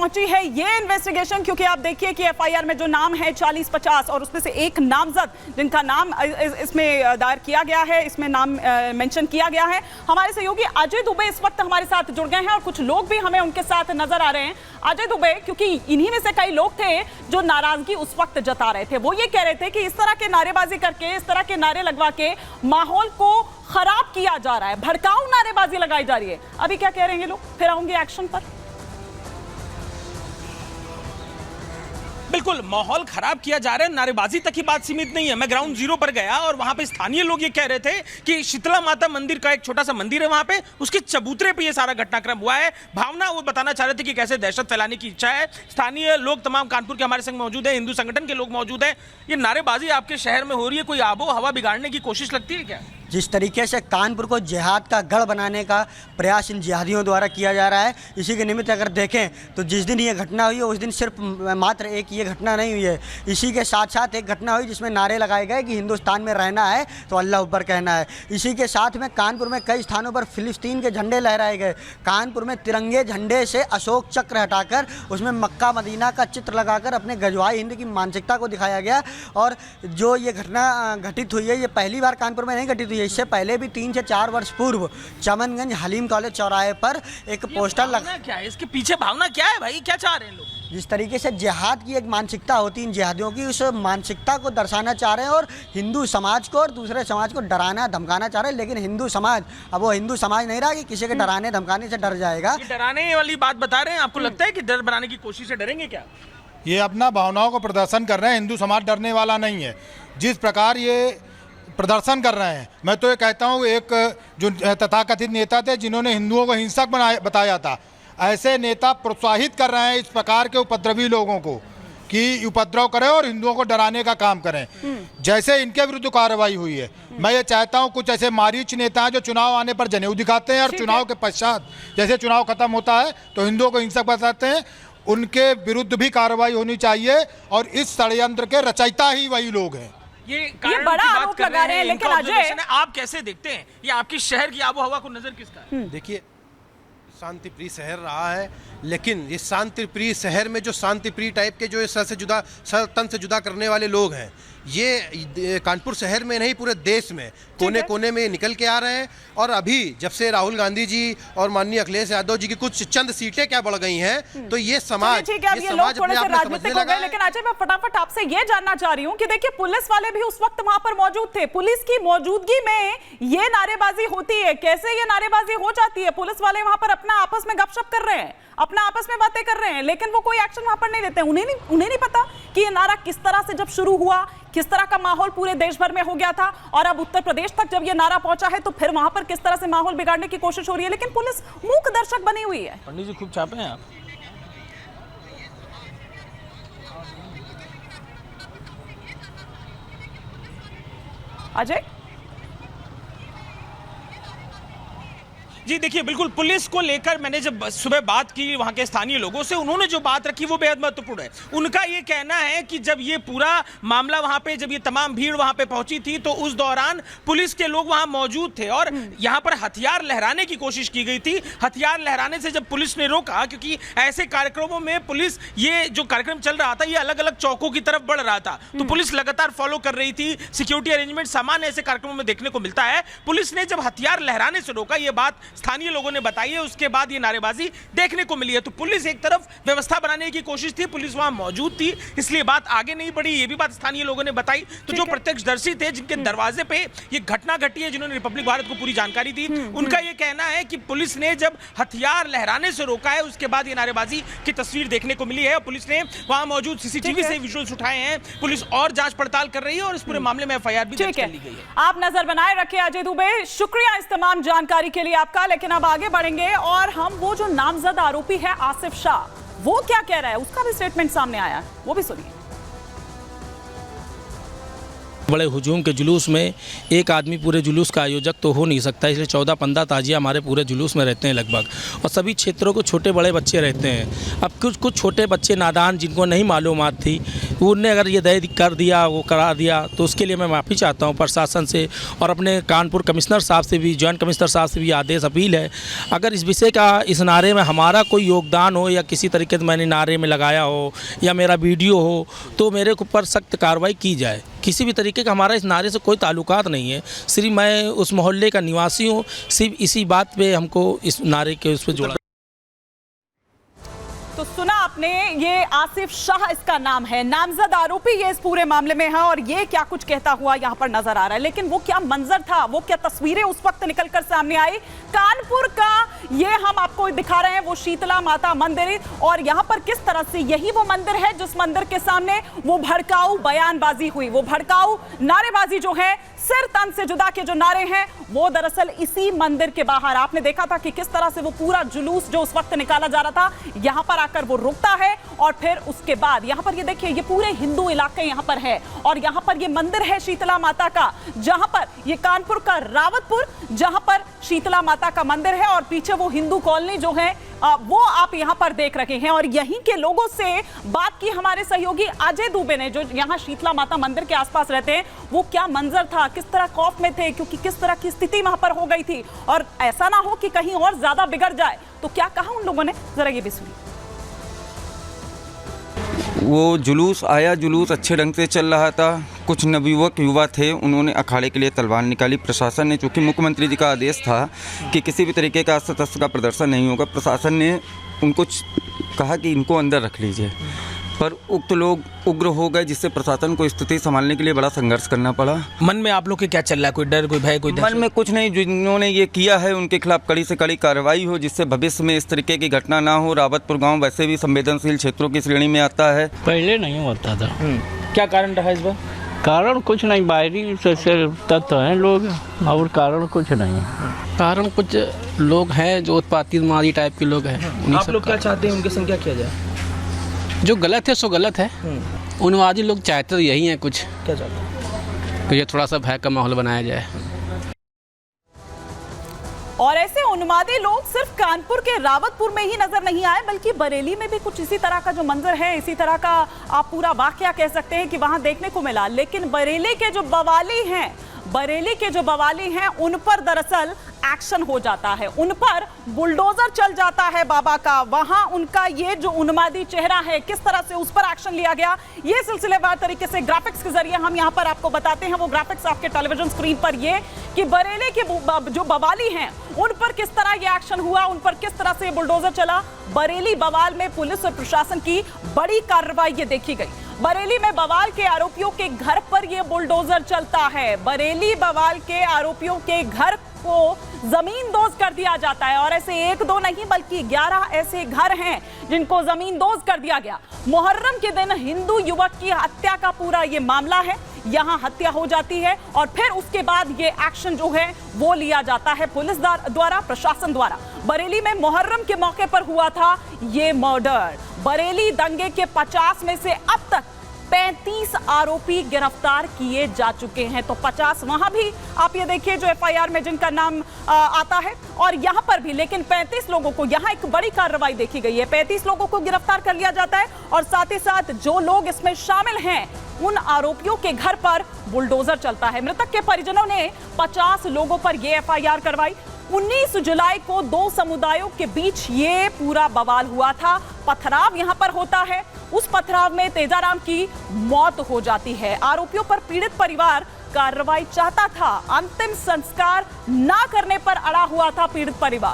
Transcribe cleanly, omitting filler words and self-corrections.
पहुंची है ये इन्वेस्टिगेशन, क्योंकि आप देखिए कि एफआईआर में जो नाम है 40-50 और उसमें से एक नामजद जिनका नाम इसमें दायर किया गया है, इसमें नाम मेंशन किया गया है। हमारे सहयोगी अजय दुबे इस वक्त हमारे साथ जुड़ गए हैं और कुछ लोग भी हमें उनके साथ नजर आ रहे हैं। अजय दुबे, क्योंकि इन्हीं में से कई लोग थे जो नाराजगी उस वक्त जता रहे थे, वो ये कह रहे थे कि इस तरह के नारेबाजी करके, इस तरह के नारे लगवा के माहौल को खराब किया जा रहा है, भड़काऊ नारेबाजी लगाई जा रही है। अभी क्या कह रहे हैं लोग, फिर आऊंगे एक्शन पर। बिल्कुल, माहौल खराब किया जा रहा है, नारेबाजी तक की बात सीमित नहीं है। मैं ग्राउंड जीरो पर गया और वहां पे स्थानीय लोग ये कह रहे थे कि शीतला माता मंदिर का एक छोटा सा मंदिर है, वहां पे उसके चबूतरे पे ये सारा घटनाक्रम हुआ है। भावना वो बताना चाह रहे थे कि कैसे दहशत फैलाने की इच्छा है। स्थानीय लोग तमाम कानपुर के हमारे संग मौजूद है, हिंदू संगठन के लोग मौजूद हैं। ये नारेबाजी आपके शहर में हो रही है, कोई आबो हवा बिगाड़ने की कोशिश लगती है क्या? जिस तरीके से कानपुर को जिहाद का गढ़ बनाने का प्रयास इन जिहादियों द्वारा किया जा रहा है, इसी के निमित्त अगर देखें तो जिस दिन ये घटना हुई है उस दिन सिर्फ मात्र एक ये घटना नहीं हुई है, इसी के साथ साथ एक घटना हुई जिसमें नारे लगाए गए कि हिंदुस्तान में रहना है तो अल्लाह अकबर कहना है। इसी के साथ में कानपुर में कई स्थानों पर फिलिस्तीन के झंडे लहराए गए। कानपुर में तिरंगे झंडे से अशोक चक्र हटाकर उसमें मक्का मदीना का चित्र लगाकर अपने गजवाई हिंद की मानसिकता को दिखाया गया। और जो ये घटना घटित हुई है, ये पहली बार कानपुर में नहीं घटित हुई है, इससे पहले भी 3 से 4 वर्ष पूर्व चमनगंज हलीम कॉलेज चौराहे पर एक पोस्टर लगा। क्या है इसके पीछे भावना, क्या है भाई, क्या चाह रहे हैं लोग? जिस तरीके से जिहाद की एक मानसिकता होती है इन जिहादियों की, उस मानसिकता को दर्शाना चाह रहे हैं और हिंदू समाज को और दूसरे समाज को डराना धमकाना चाह रहे हैं। लेकिन हिंदू समाज अब वो हिंदू समाज नहीं रहा कि किसी के डराने धमकाने से डर जाएगा। डराने वाली बात बता रहे हैं, आपको लगता है कि डर बनाने की कोशिश से डरेंगे क्या? ये अपना भावनाओं को प्रदर्शन कर रहे हैं, हिंदू समाज डरने वाला नहीं है। जिस प्रकार ये प्रदर्शन कर रहे हैं, मैं तो ये कहता हूँ एक जो तथाकथित नेता थे जिन्होंने हिंदुओं को हिंसक बताया था, ऐसे नेता प्रोत्साहित कर रहे हैं इस प्रकार के उपद्रवी लोगों को कि उपद्रव करें और हिंदुओं को डराने का काम करें। जैसे इनके विरुद्ध कार्रवाई हुई है, मैं ये चाहता हूँ कुछ ऐसे मारीच नेता हैं जो चुनाव आने पर जनेऊ दिखाते हैं और चुनाव के पश्चात जैसे चुनाव खत्म होता है तो हिंदुओं को हिंसक बताते हैं, उनके विरुद्ध भी कार्रवाई होनी चाहिए। और इस षड्यंत्र के रचयिता ही वही लोग हैं। ये बड़ा आरोप लगा रहे हैं, लेकिन अजय, आप कैसे देखते हैं ये आपकी शहर की आबो हवा को नजर किसका है? देखिए, शांति प्रिय शहर रहा है, लेकिन ये शांति प्रिय शहर में जो शांति प्रिय टाइप के जो सर तन से जुदा करने वाले लोग हैं, ये कानपुर शहर में नहीं पूरे देश में कोने कोने में निकल के आ रहे हैं। और अभी जब से राहुल गांधी जी और माननीय अखिलेश यादव जी की कुछ चंद सीटें क्या बढ़ गई हैं, तो ये समाज ठीक है, ये लोग थोड़े से राजनीतिक हो गए। लेकिन अजय, मैं फटाफट आपसे ये जानना चाह रही हूँ कि देखिए, पुलिस वाले भी उस वक्त वहां पर मौजूद थे, पुलिस की मौजूदगी में ये नारेबाजी होती है, कैसे ये नारेबाजी हो जाती है? पुलिस वाले वहां पर अपना आपस में गपशप कर रहे हैं, अपना आपस में बातें कर रहे हैं, लेकिन वो कोई एक्शन वहां पर नहीं लेते। उन्हें नहीं पता कि ये नारा किस तरह से जब शुरू हुआ, किस तरह का माहौल पूरे देश भर में हो गया था, और अब उत्तर प्रदेश तक जब ये नारा पहुंचा है तो फिर वहां पर किस तरह से माहौल बिगाड़ने की कोशिश हो रही है। लेकिन पुलिस मूक दर्शक बनी हुई है। पंडित जी खूब छापे हैं आप। अजय जी देखिए, बिल्कुल पुलिस को लेकर मैंने जब सुबह बात की वहां के स्थानीय लोगों से, उन्होंने जो बात रखी वो बेहद महत्वपूर्ण है। उनका ये कहना है कि जब ये पूरा मामला वहां पे, जब ये तमाम भीड़ वहां पे पहुंची थी तो उस दौरान पुलिस के लोग वहां मौजूद थे और यहां पर हथियार लहराने की कोशिश की गई थी। हथियार लहराने से जब पुलिस ने रोका, क्योंकि ऐसे कार्यक्रमों में पुलिस, ये जो कार्यक्रम चल रहा था ये अलग अलग चौकों की तरफ बढ़ रहा था, तो पुलिस लगातार फॉलो कर रही थी। सिक्योरिटी अरेंजमेंट सामान्य ऐसे कार्यक्रमों में देखने को मिलता है। पुलिस ने जब हथियार लहराने से रोका, ये बात स्थानीय लोगों ने बताई है, उसके बाद ये नारेबाजी देखने को मिली है। तो पुलिस एक तरफ व्यवस्था बनाने की कोशिश थी, पुलिस वहां मौजूद थी, इसलिए बात आगे नहीं बढ़ी, ये भी बात स्थानीय लोगों ने बताई। तो जो प्रत्यक्षदर्शी थे, जिनके दरवाजे पे ये घटना घटी है, जिन्होंने रिपब्लिक भारत को पूरी जानकारी दी, उनका ये कहना है कि पुलिस ने जब हथियार लहराने से रोका है उसके बाद ये नारेबाजी की तस्वीर देखने को मिली है। पुलिस ने वहां मौजूद सीसीटीवी से विजुअल्स उठाए हैं, पुलिस और जांच पड़ताल कर रही है और इस पूरे मामले में एफआईआर भी दर्ज कर ली गई है। आप नजर बनाए रखिए अजय दुबे, शुक्रिया इस तमाम जानकारी के लिए आपका। लेकिन अब आगे बढ़ेंगे और हम वो जो नामजद आरोपी है आसिफ शाह, वो क्या कह रहा है, उसका भी स्टेटमेंट सामने आया, वो भी सुनिए। बड़े हुजूम के जुलूस में एक आदमी पूरे जुलूस का आयोजक तो हो नहीं सकता, इसलिए 14-15 ताजिया हमारे पूरे जुलूस में रहते हैं लगभग, और सभी क्षेत्रों को छोटे बड़े बच्चे रहते हैं। अब कुछ छोटे बच्चे नादान, जिनको नहीं मालूमात थी, उनने अगर ये दया कर दिया, वो करा दिया, तो उसके लिए मैं माफ़ी चाहता हूँ प्रशासन से और अपने कानपुर कमिश्नर साहब से भी, जॉइंट कमिश्नर साहब से भी आदेश अपील है, अगर इस विषय का, इस नारे में हमारा कोई योगदान हो या किसी तरीके से मैंने नारे में लगाया हो या मेरा वीडियो हो, तो मेरे ऊपर सख्त कार्रवाई की जाए। किसी भी तरीके का हमारा इस नारे से कोई ताल्लुकात नहीं है, सिर्फ मैं उस मोहल्ले का निवासी हूँ, सिर्फ इसी बात पे हमको इस नारे के उस पर जोड़ा। तो सुना आपने, ये आसिफ शाह इसका नाम है, नामजद आरोपी ये इस पूरे मामले में है और ये क्या कुछ कहता हुआ यहाँ पर नजर आ रहा है। लेकिन वो क्या मंजर था, वो क्या तस्वीरें उस वक्त निकलकर सामने आई। कानपुर का ये हम आपको दिखा रहे हैं वो शीतला माता मंदिर, और यहाँ पर किस तरह से यही वो मंदिर है जिस मंदिर के सामने वो भड़काऊ बयानबाजी हुई, वो भड़काऊ नारेबाजी जो है, सिर तन से जुदा के जो नारे हैं, वो दरअसल इसी मंदिर के बाहर आपने देखा था कि किस तरह से वो पूरा जुलूस जो उस वक्त निकाला जा रहा था, यहाँ पर आकर वो रुकता है और फिर उसके बाद यहाँ पर ये देखिए, ये पूरे हिंदू इलाके यहाँ पर है और यहाँ पर ये मंदिर है शीतला माता का, जहाँ पर ये कानपुर का रावतपुर, जहाँ पर शीतला माता का मंदिर है और पीछे वो हिंदू कॉलोनी जो है वो आप यहाँ पर देख रहे हैं। और यहीं के लोगों से बात की हमारे सहयोगी अजय दुबे ने, जो यहाँ शीतला माता मंदिर के आसपास रहते हैं, वो क्या मंजर था, किस तरह खौफ में थे, क्योंकि किस तरह की स्थिति वहां पर हो गई थी और ऐसा ना हो कि कहीं और ज्यादा बिगड़ जाए। तो क्या कहा उन लोगों ने, जरा ये भी सुनिए। वो जुलूस आया, जुलूस अच्छे ढंग से चल रहा था, कुछ नवयुवक युवा थे, उन्होंने अखाड़े के लिए तलवार निकाली। प्रशासन ने, चूँकि मुख्यमंत्री जी का आदेश था कि किसी भी तरीके का अस्त्र का प्रदर्शन नहीं होगा, प्रशासन ने उनको कहा कि इनको अंदर रख लीजिए, पर उक्त लोग उग्र हो गए, जिससे प्रशासन को स्थिति संभालने के लिए बड़ा संघर्ष करना पड़ा। मन में आप लोग के क्या चल रहा है, कोई डर, कोई भय, कोई मन में कुछ नहीं, जिन्होंने ये किया है उनके खिलाफ कड़ी से कड़ी कार्रवाई हो, जिससे भविष्य में इस तरीके की घटना ना हो। रावतपुर गांव वैसे भी संवेदनशील क्षेत्रों की श्रेणी में आता है। पहले नहीं होता था। क्या कारण रहा इस बार? कारण कुछ नहीं, बाहरी से तत्व हैं लोग, और कारण कुछ नहीं। कारण कुछ लोग हैं जो उत्पाती टाइप के लोग हैं। आप लोग क्या चाहते हैं, उनकी संख्या किया जाए? जो गलत है सो गलत है। उन्मादी लोग चाहते तो यही हैं, कुछ क्या चाहते हैं कि ये थोड़ा सा भय का माहौल बनाया जाए। और ऐसे उन्मादी लोग सिर्फ कानपुर के रावतपुर में ही नजर नहीं आए, बल्कि बरेली में भी कुछ इसी तरह का जो मंजर है, इसी तरह का आप पूरा वाकया कह सकते हैं कि वहां देखने को मिला। लेकिन बरेली के जो बवाली हैं उन पर दरअसल एक्शन हो जाता है, उन पर बुलडोजर चल जाता है बाबा का। वहां उनका ये जो उन्मादी चेहरा है, किस तरह से उस पर एक्शन लिया गया, ये सिलसिलेवार तरीके से ग्राफिक्स के जरिए हम यहां पर आपको बताते हैं। वो ग्राफिक्स आपके टेलीविजन स्क्रीन पर, ये कि बरेली के जो बवाली हैं उन पर किस तरह ये एक्शन हुआ, उन पर किस तरह से बुलडोजर चला। बरेली बवाल में पुलिस और प्रशासन की बड़ी कार्रवाई ये देखी गई। बरेली में बवाल के आरोपियों के घर पर यह बुलडोजर चलता है। बरेली बवाल के आरोपियों के घर को जमींदोज कर दिया जाता है और ऐसे एक दो नहीं बल्कि 11 ऐसे घर हैं जिनको जमींदोज कर दिया गया। मुहर्रम के दिन हिंदू युवक की हत्या का पूरा ये मामला है। यहां हत्या हो जाती है और फिर उसके बाद ये एक्शन जो है वो लिया जाता है पुलिस द्वारा, प्रशासन द्वारा। बरेली में मुहर्रम के मौके पर हुआ था ये मर्डर। बरेली दंगे के 50 में से अब तक 35 आरोपी गिरफ्तार किए जा चुके हैं। तो 50 वहां भी आप ये देखिए जो एफआईआर में जिनका नाम आता है, और यहां पर भी, लेकिन 35 लोगों को, यहां एक बड़ी कार्रवाई देखी गई है। 35 लोगों को गिरफ्तार कर लिया जाता है और साथ ही साथ जो लोग इसमें शामिल हैं उन आरोपियों के घर पर बुलडोजर चलता है। मृतक के परिजनों ने 50 लोगों पर यह एफआईआर करवाई। 19 जुलाई को दो समुदायों के बीच ये पूरा बवाल हुआ था। पथराव यहां पर होता है, उस पथराव में तेजाराम की मौत हो जाती है। आरोपियों पर पीड़ित परिवार कार्रवाई चाहता था, अंतिम संस्कार ना करने पर अड़ा हुआ था पीड़ित परिवार।